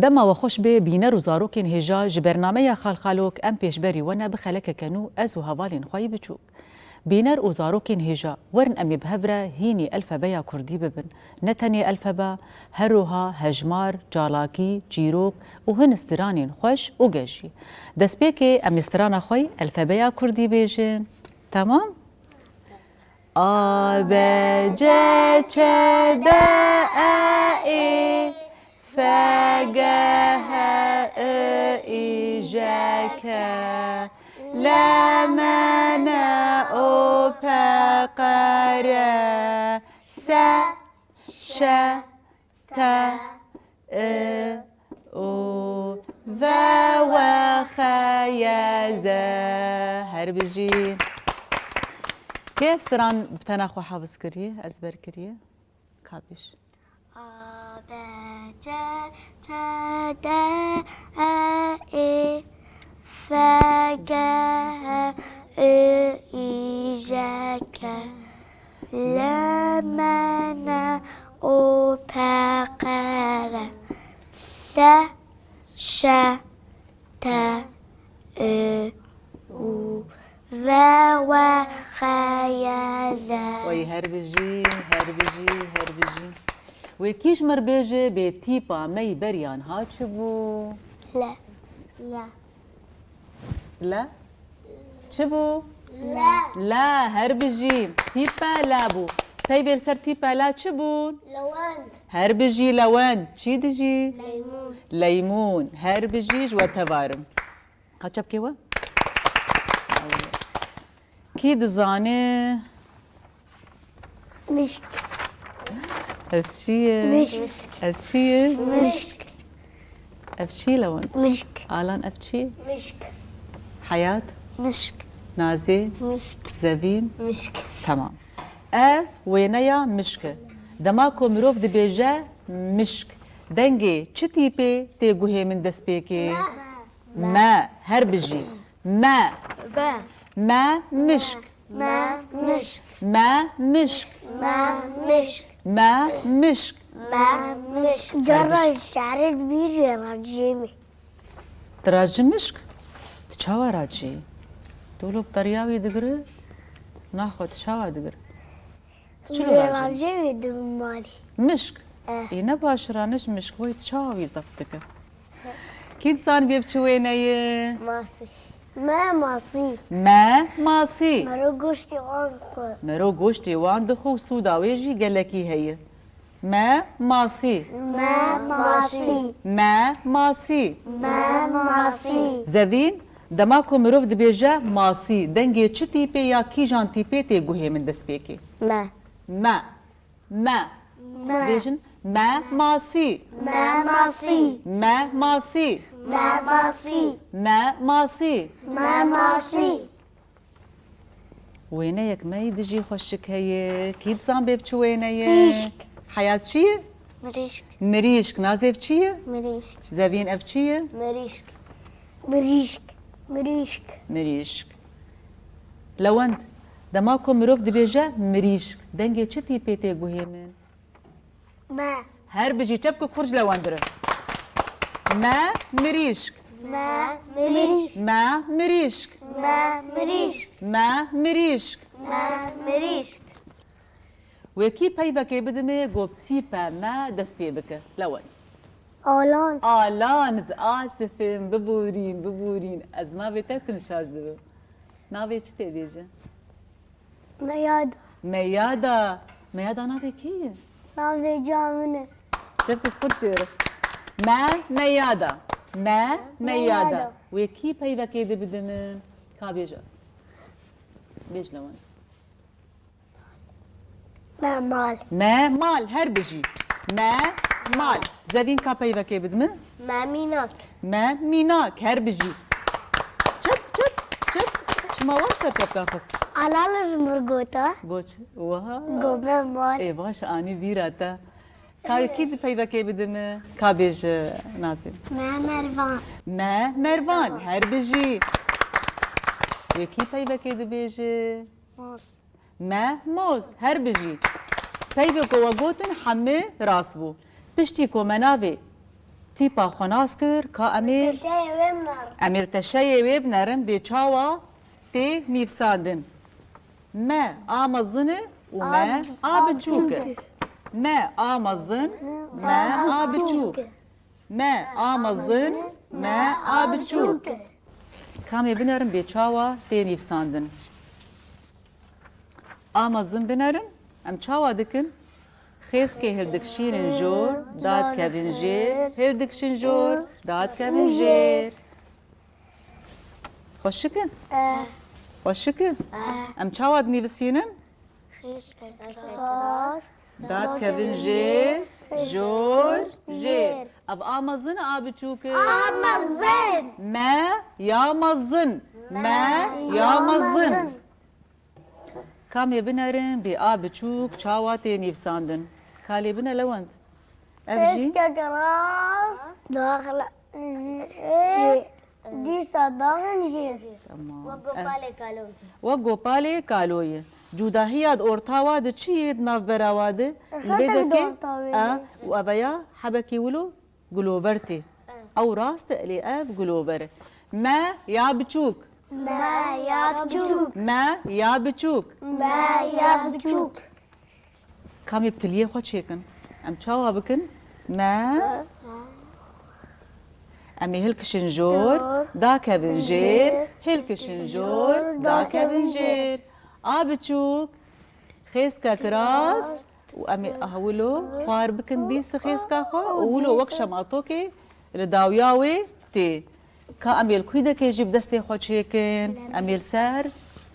دما وخوش به بینر و زاروکین هجا جبرنامه خالخالوک ام پیشبری ونه بخلک کنو از و هوالین خواهی بچوک. بینر و زاروکین هجا ورن امی بهوره هینی الفبایا کردی ببن. نتنی الفبا هروها هجمار جالاکی جیروک و هن استرانین خوش و گشی. دست که ام استران خوی الفبایا کردی بیجن. تمام؟ آ ب ج چ د ای ف گ ه ای ژ ک ل م ن او پ ق ر س ش ت او و خ ی ز هر بجی كيف ستران بتناخو حافظ كريه أزبر كريه كابيش آ ب ج چ د ای ف گ ای ژ ک ل م ن او پ ق ر س ش ت او و خ ی ز وي هربجي هربجي هربجي وكيش مربجي بتيبا مي بريان هاتشبو لا لا لا شبو لا لا هربجي تيبا لابو تيبل سر تيبا لا شبو لوند هربجي لوان تشي دجي ليمون ليمون هربجيج وتبارم قد كيوا كيد زاني مشك أفشية مشك أفشية مشك أفشي لون مشك آلان أفشي مشك حياة مشك نازي مشك زبين مشك تمام وينيا مشك دماكو مروف دبيجا مشك دنجي تشتيبي تيجوهي من دسبيكي ما هربجي ما با ما مشك ما مشك ما مشك ما مشك ما مشك ما مشك جرى الشعر كبير يا رجيمي تراجي مشك تشاوا راجي تقولوا بطرياوي دقري ناخذ تشاوا دقري شنو يا راجي رجيمي دم مالي مشك اه إيه نباشرانش مشك وي تشاوي زفتك كيد صان بيبتشويني ماسي ما ماسي ما ماسي مرو قشتي وانخو مرو گوشتی وان دخو سوداوی جی گلکی هی ما ماسی ما ماسي ما ماسی ما ماسي زوین دماکو مروف دبیجه ماسی دنگی چه تیپی یا کی جان تیپی تی گوهی من دست بیکی ما ما بیجن ما ماسی ما ماسي ما ماسی ما ماسي ما ماسی ما ماسي وینه یک می دجی خوشک هی کید زان بیب چو وینه مریشک. حیات چیه؟ مريشك مریشک نازف چیه؟ مريشك زوین اف چیه؟ مريشك مريشك مريشك مريشك لوند دماكو مروف دبيجا مريشك دنگي چه تيپي تي گوهي من ما هر بجي چبكو خرج لوندره ما مريشك ما مريشك ما مريشك ما مريشك ما مريشك ما مريشك وكي بايفاكي بدمي گوب تيبا ما دس بي بك لوند أولان آلانز آسفين ببورين از ناوي تاكن شاج دبو ناوي چه تي بيجا مياد ميادا ناوي كي ناوي جامنة جبت فرصة ما ميادا ميادا. وكي بايبا كيدي بدم كابيجا بيج لون ما مال ما مال هر بيجي ما مال زبين كا بايبا كي بدم ما ميناك ما ميناك هر بيجي جب شما واش تبقى خست على المرقوطة قوش وها قوبة مال ايه باش اني فيراتا كاي كيد بايبا كي بدم كابيج نازل ما مروان ما مروان هر بيجي وكي بايبا كي دبيجي موس ما موز هر بجي پیوی کو وگوتن همه راست بو پشتی کو مناوی تیپا خوناس کر که امیر شيء ومنار امیر تشیه وی بنرن بیچاوا تی نیفساندن ما آمزنه و ما آبچوکه ما آمزن ما آبچوک ما آمزن ما آبچوک کامی بنرن بیچاوا تی نیفساندن آمزن بنرن ام چاوا دکن خیسکه هردکشین جور داد کبین جیر هردکشین جور داد کبین جیر خوشکه؟ خوشکه؟ ام چاوا دنیوسینن؟ خيس كراس داد کبین جیر جور جیر اب آمزن آبی چوکه أمازن ما یا مزن ما یا مزن کامی بنرن بی آبی چوک چاواتی نیفساندن کالی بنا لوند افجي خيس كراس داخل دي صداقن جير وقبالي كالوجي وگوپالی کالوی جودا هیاد اورتاوا د چید ناف براواده خاطر لبدك دورتاوي. و ابیا حبکی ولو گلوبرتی او راست الی اب گلوبر ما یا بچوک ما يبجوك ما یا بچوک ما يبجوك کام یبتلیه خود شیکن ام چاوا بکن ما امی هلکشنجور دا کبنجیر هلکشنجور دا کبنجیر آبچوک خیس کا کراس و امی اهولو خوار بکن دیست خیس کا خوا اولو وکشم آتوکی رداویاوی تی کا امی الکویده که جیب دستی خود شیکن امی السر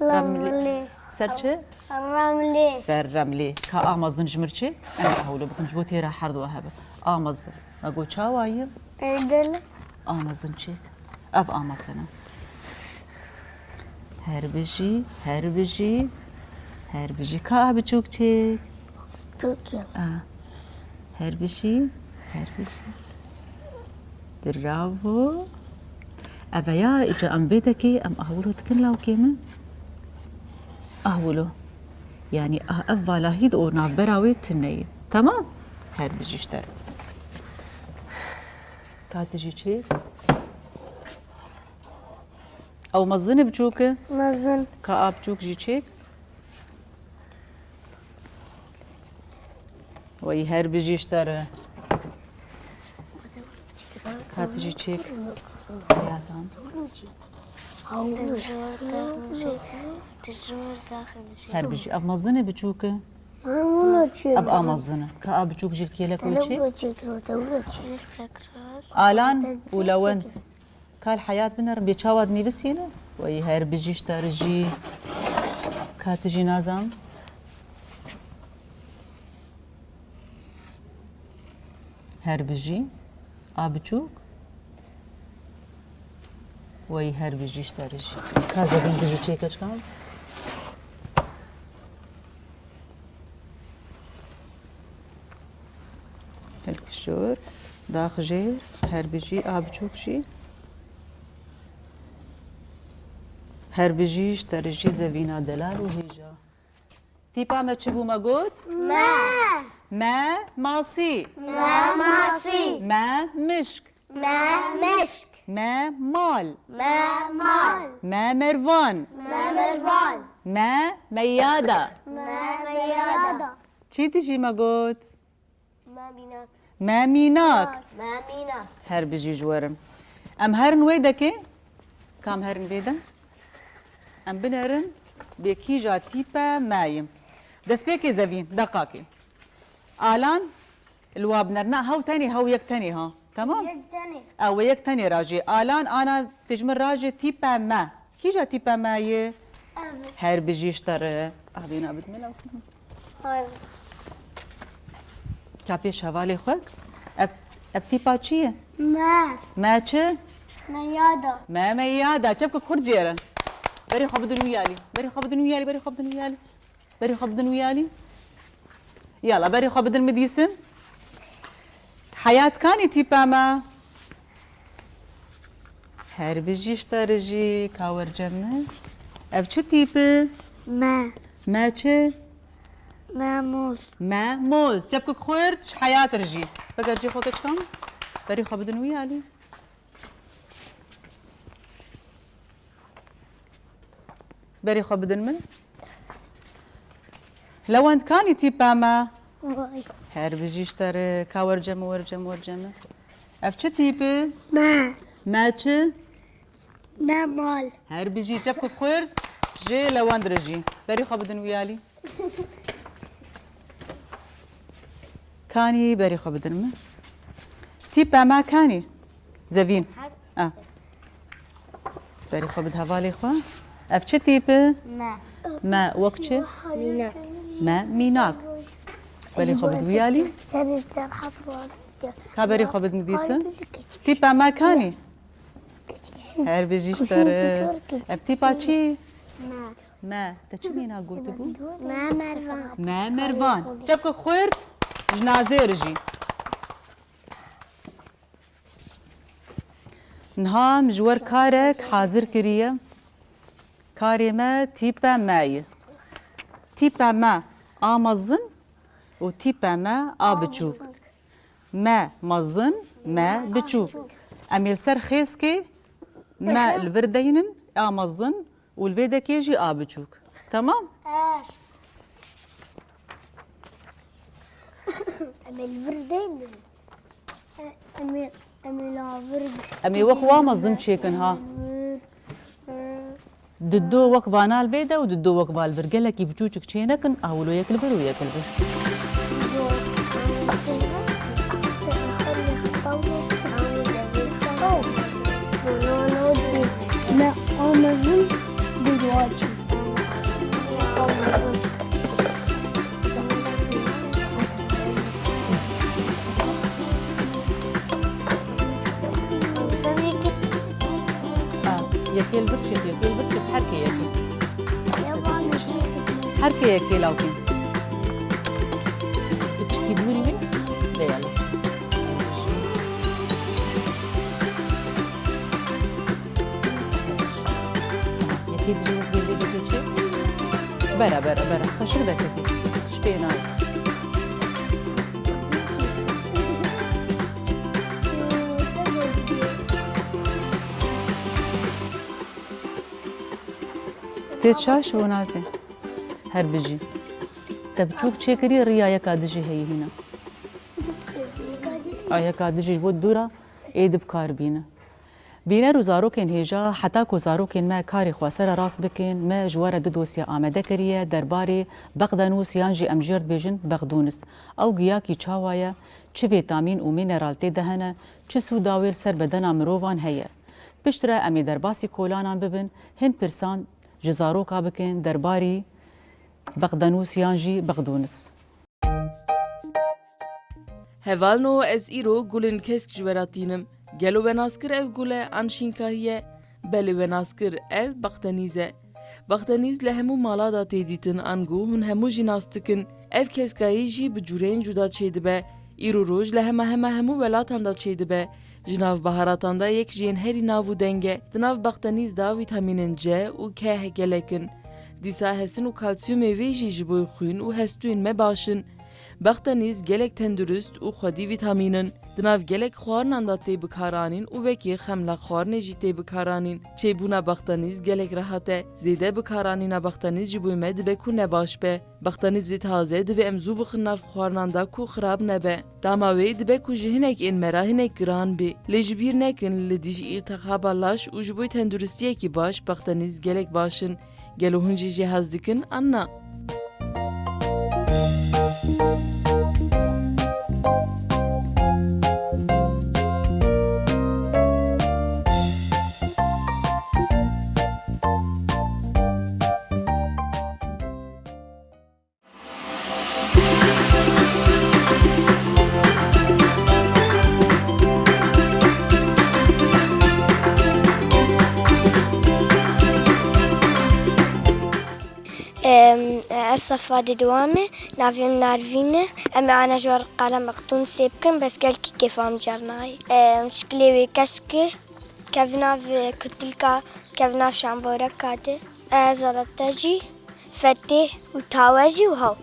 رملي سر چه؟ الرملي سر رملي کا آمازن جمرچه امی اهولو بکن جبوتی را حرد و هبه آمازن اگو چاوایم عدل آمازن چیک اف آمازنه هربجی هربجي هربجي کا بچوک چیک توكي هربجي هربجي برافو أبيا إجا أم بيدكي أم أهولو تكن لاو كيما أهولو يعني أفضل هيد أو نافبراوي تنين تمام هربجي اشتر كاتجي چيك أو مزني بچوكه مزن كآب چوك جي چيك وي هربجي اشتر كاتجي چيك حياتان تجرور داخل شيء هربجي أب مزني بچوكه أنا شيء أب آمزنه كآب چوك جي الكيلك وي چيك خيس كراس آلان ولوند كال حياة بنر بيتشاود نيفسينا وي هربجي اشترجي كاتجي نازم هربجي آبچوك وي هربجي اشترجي كازا بنجي چيكاچ كام الكشور داخ جير هربجي آبچوك شي هربجي اشترجي زفينا دلال وهيجا تيبا ما تشبو ما قلت ما ماسي ما ماسي ما مشك ما مشك ما مال ما مال ما مروان ما مروان ما ميادة ما رياضة چی تجي ما قلت ما بيناك ما ميناك ما بيناك هربجي جوارم ام هرن ويدكي كام هرن ويدا ام بنرن بكيجا تيبا مايم دس بيكي زفين دقاكي آلان الواب نرنا هاو تاني هاو يك تاني ها تمام يجتني او يك تاني راجي آلان انا تجمر راجي تيبا ما كيجا تيبا ماي هربجي اشتر اهلينا بدملا كابيش هوالي خوك اف تيبا چيه ما چه ميادة ما ميادة چبك كورجيرا بري خبدن ويالي بري خبدن ويالي بري خبدن ويالي بري خبدن ويالي يلا بري خبدن مديسم حياة كاني تيبا ما هربجي اشترجي كاور جمع اف چه تيبه ما چه ما موس ما موز جبك خورت حياة رجي بقى رجي خوكش كم بري خو بدن ويالي بري خو بدن من لو انت كاني تيبا ما واي هر بجيشتر كاورجم ورجم اف چه تيبه ما چه مال هر بجي جبك خير جي لوان درجي بري خو بدن ويالي كاني بري خو بدن من تيبا ما كاني زبين بري خو بد هفالي خو اف چه تيبه ما وقتشه مينا ما ميناك بري خو بد ويالي سنة حفرة كابري خو بد مديسه تيبا ما كاني هر بجيشتر اف تيبا چي ما تچ مينا قلت بو ما مروان جبك خير جنازه رجي نها مجور كارك حاضر كريه كاري ما تيبا ماي تيبا ما آمازن و تيبا ما آبچوك ما مزن ما بچوك أميل سر خيسكي ما الفردينن آمازن والفيدا كيجي آبچوك تمام؟ أمي وقوا مزن شيكن ها ددو وق فانا الفيدا وددو وق فالفرقلة كي بچوچك چينكن أولو يكلبر ويكلبر ما أمازون دلوقتي يكيل برشك حركي يكيل حركي يكيل أو كين بتشكي دوري وين لا يلا يكيل جوك بيدي بتشي برا خشك ده كتير شبينا تشاش ونازه هر بجي تبچوك چكري ريايا كادجي هي هنا آیا كادجي بود دورا ايد بكار بينا بينا روزارو كن هيجا حتى كوزارو كن ما كاري خواسر راس بكن ما جوار ددوسيا آمده كريه درباري بغدانوس يانجي امجرد بيجن بغدونس او گياكي چاوايا چه فيتامين و مينرالتي دهنه چه سوداويل سر بدنا مروفان هيا بشترا امي درباسي كولانان ببن هن پرسان جزاروكا بكن درباري بغدانوس يانجي بغدونس هوالنو از ایرو گلن کسک جوراتینم گلو وناسکر اف گله انشینکاهیه بلی وناسکر اف بختنیزه بختنیز لهمو مالا دا تیدیتن انگو هن همو جناستکن اف کسکایی جی بجورین جدا چیده به ایرو روز همو ولاتان دا چیده به جناف بهاراتان دا یک جین هری ناو دنگه دناف بختنیز دا ویتامینن ج و که گلکن دیسا هسن و کالسیوم ویجی جبوی خوین و هستوین مباشن بختنیز گلک تندرست و خودی ویتامینن دناف گلک خوارنان دا تی بکارانین و وکی خملا خوارن جی تی بکارانین چه بونا بختنیز گلک راحته زیده بکارانینا بختنیز جبوی مد بکو نباش به بختنیز زی تازه دو امزو بخناف خوارنان دا کو خراب نبه داماوی دبه کو جهنک این مراهنک گران بی لجبیر نکن لدیج ارتخابا لاش و جبوی تندرستیه کی باش بختنیز گلک باشن گلو هنجی جهاز دکن انا الصفادي دوامي نافيون نارفينة أما أنا جوار قلم مقتون سيبكن بس قال كي فام جرناي مشكلة كسكي كفناف كتلكا كفناف شامبورا كاتي زلطجي فتي وتاوجي وهو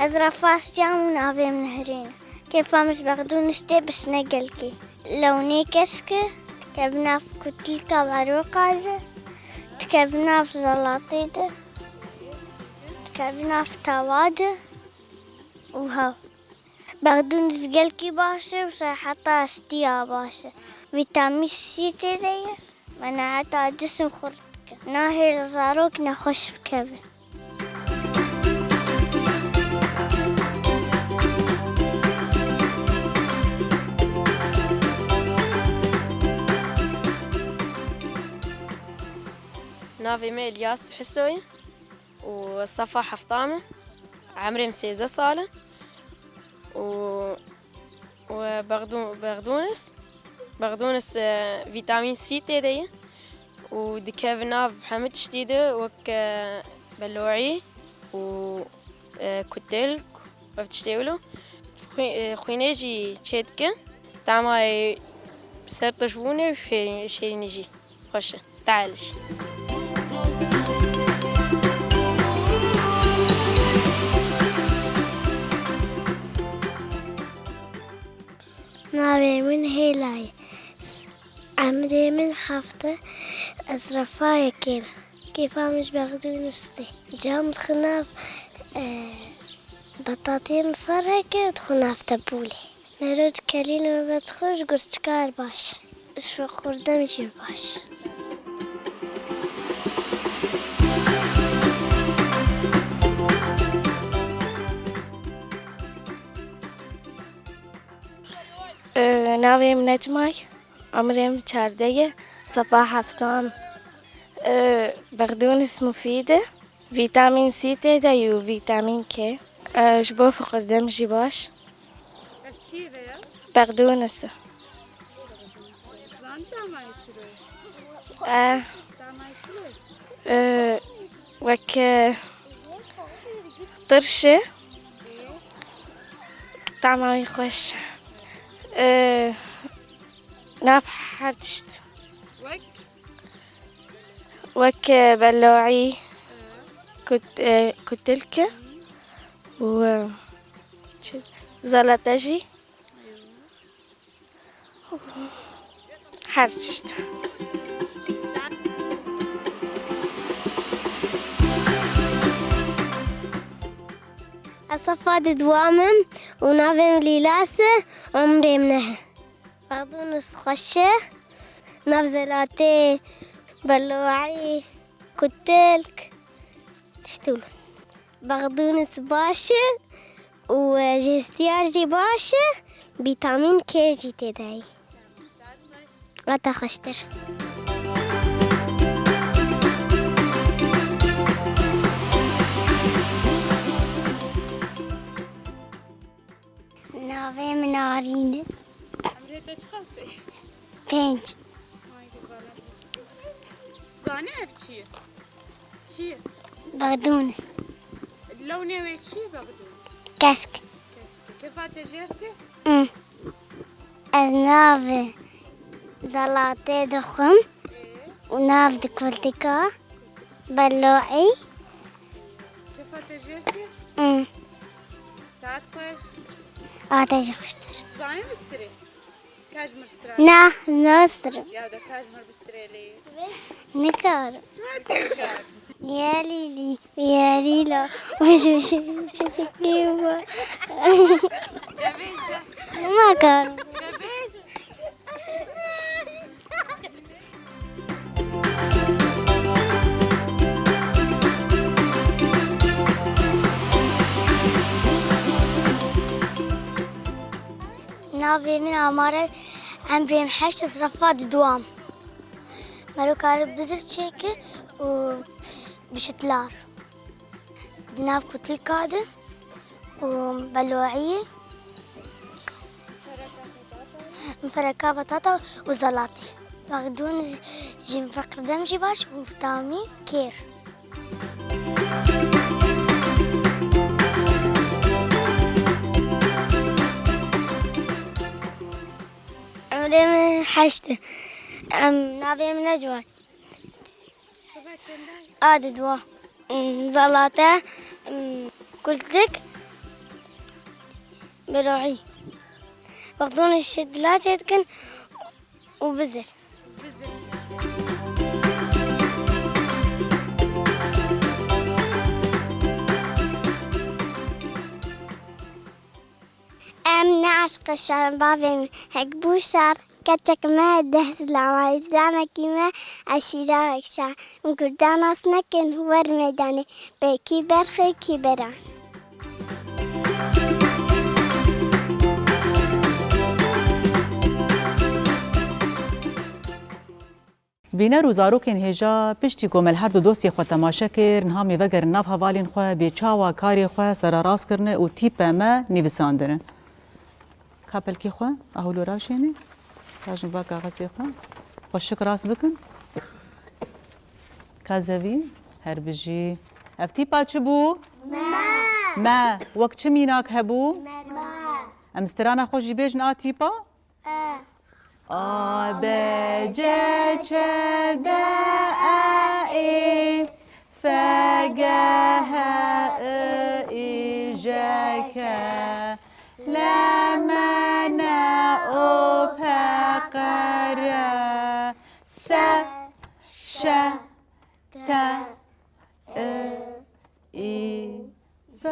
أزرافاس جام نافي من هرينا كيف مش بغدون استي بس نقلكي لوني كسكة تكبنا في كتلكا بعروقازة تكبنا في زلاطيدة تكبنا في توادة وها بغدون زقلكي باشا وصحتا استيا باشا فيتامين سي تريا مناعتا جسم خرطك ناهي لزاروك نخش بكبن نافي مي الياس حسوي وصفا حفطامة عمري مسيزة صالة بغدونس فيتامين سي تيدي وديكافناف حمد شديدة وك بلوعي وكتلك وفتشتيولو خوينيجي تشيدك تعماي بسرطشبوني وفي شيرينيجي خوشة تعالش نافي من هيلاي عمري من حفظة أزرفايا كيف مش بغدون استي جام خناف بطاطين مفرقة وخناف تبولي مرود كلين وبتخرج قرصكار باش شو قردم يجيب باش ناوي من نجماي عمري من 4 صباح حفتام بقدونس مفيدة فيتامين سي تيدا وفيتامين كي جبو فقر دم جباش بقدونس وك طرشة طعمها خوش ناف حرتشت وك بلوعي كتلك و زلطجي حرتشت أصفاد دوامم ونافم ليلاسة عمري منها بغدونس خشة نفزلاتي بلوعي كتلك تشتولو بغدونس باشا وجستيارجي باشا فيتامين كي جي تداي غتا خشتر نافي من عرينة عمري تشخصي 5 زاني افتشي شي بغدونس اللوني ويتشي بغدونس كسك كيف تجرتي أزناف زلاطي دخم وناف دكولتيكا بلوعي كيف تجرتي ساعات خوش آتاجي خشتر زاني مستري كاجمر سترا نا ناستر يا ده كاجمر بستري لي نكار شو تذكر يا ليلي يا ليلا وش تكيبا ما كان ليش نافي من عمارة عمري محش زرفات دوام مالو كارب بزر شيكة وبشتلار دناب كتل كادة وبلوعية مفركة بطاطا وزلاطي بغدون جي مفرق دم جباش وفيتامين كير عمري من حشته نافي من أجوال دوا زلاطة قلت لك بروعي بغضون الشدلات يتكن وبزل من عشق الشعر بابي هيك بوشار كتك ما دهس لما يزلامك ما أشيرا شعر مكردانا سنكن هو الميداني بكي برخي كبران بینر و زاروکین هجا پشتی کومل هر دو دوستی خو تماشا کرد همی وگر ناف حوالین خو به چاوا کاری خو سر راست کرنه و تیپ ما نویساندنه کپل کی خو اهولو راشینه تاجن با کاغذ خو خوشک راست بکن کازوی هر بجی افتی پاچ بو ما وقت چه میناک هبو امسترانا خوشی بیجن آتیپا A, B, C, Ç, D, E, F, G, H, I, J, K, L, M, N, O, P, Q, R, S, Ş, T, I, F,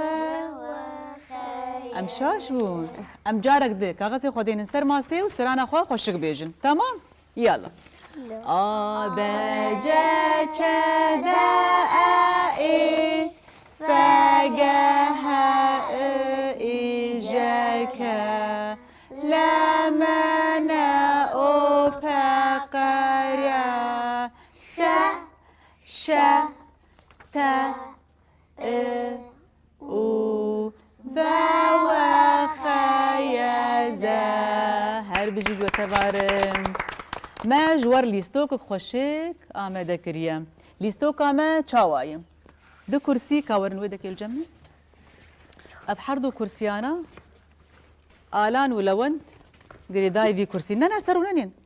ام شاش بون ام جارك ده كاغذ خدين نسر ماسي وسترانا خو خوشك بيجن تمام يلا A B C Ç D E F G H I J K L M N O P Q R S Ş T U هر بجی جو تبارم ما جوار لیستوک خوشک آماده کریم لیستوک ما چاوایم دو کرسی کاورن ویدک الجمع اب هر دو کرسیانا آلان ولوند قري داي في كرسي نانا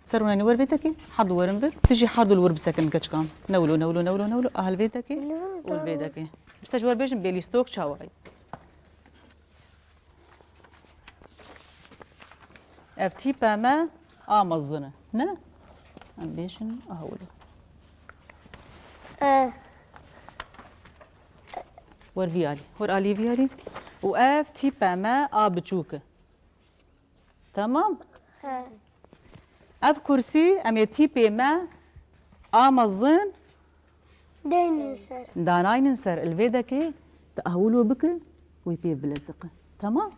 سرونانين ور بيتك حرد ورن بر تجي حرد الور بسكن كشكام نولو اهل بيتك والبيتك بس جوار بيجن بيليستوك چاواي افتي باما امزنه نه ام بيشن اهولو ور فيالي ور الي فيالي واف تي باما ابچوك تمام اف كرسي ام يتي باما امزن داينسر الفيدكي تاهولو بك ويبي بلزق تمام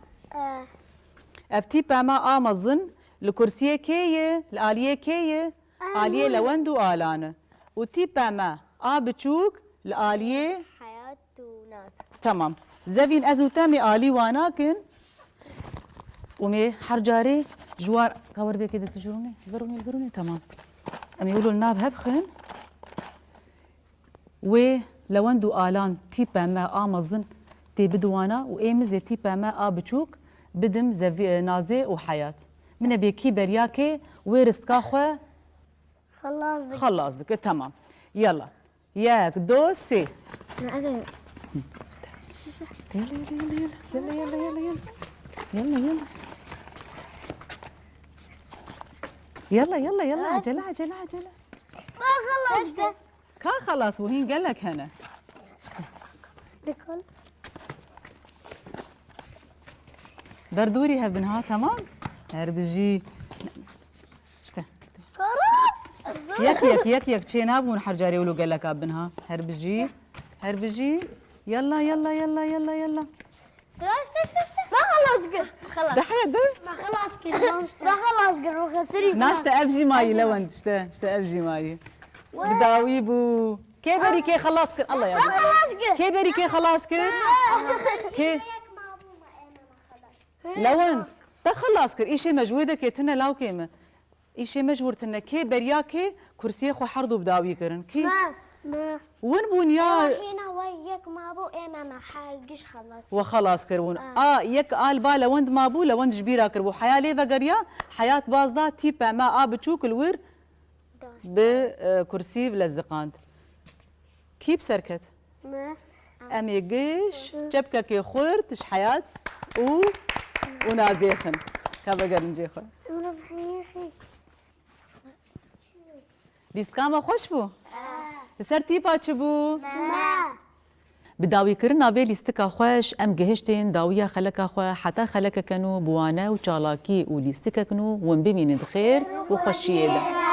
افتي باما امزن الكرسيه كيه الاليه كيه اليه لوندو الانه وتي باما ابچوك الاليه حياة وناس تمام زفين ازو تامي الي واناكن ومي حرجاري جوار كور بي كده تجروني البروني تمام ام يقولوا لنا بهفخن و لوندو الان تي باما امزن تي بدوانا وايمز تي باما ابچوك بدم زفي نازي وحياة من بيكي برياكي ويرستكا خو خلاص تمام يلا ياك دو سي يلا عجلة ما خلصت كا خلاص وهين قال لك هنا بردوري هبنها تمام هربجي شتا يك تشينابون حرجاري ولو قال لك ابنها هربجي يلا ما خلاص دحية دور ما خلاص ما خسري ناشتا ابجي ماي لوند شتا ابجي ماي بداوي بو كبري كي خلاص كر الله يا كبري كي خلاص كر كي لوند تخلص كر إشي مجهودة كي تنا لاو كيما إشي مجهور تنا كي بريا كي كرسي خو حرضو بداوي كرن كي ما وين بون يا هنا وياك ما بو انا ما حاجش خلاص وخلاص كرون يك آل با لوند ما بو لوند جبيرا كربو حياة لي بقريا حياة بازدا تيبا ما بتشوك الور بكرسي بلزقاند كيب سركت ما أمي قيش جبكة كي خورتش حياة و ونازيخن كابا قرنجي خوي لیستکاما خوش بو؟ لسر تیپا چه بو؟ bi dawîkirina vê lîstika xweş em gihiştên dawiya xeleka xwe heta xelekeke nû bi wane û çalakî û lîstikek nû hûn bimînin xêr û xweşiyê de.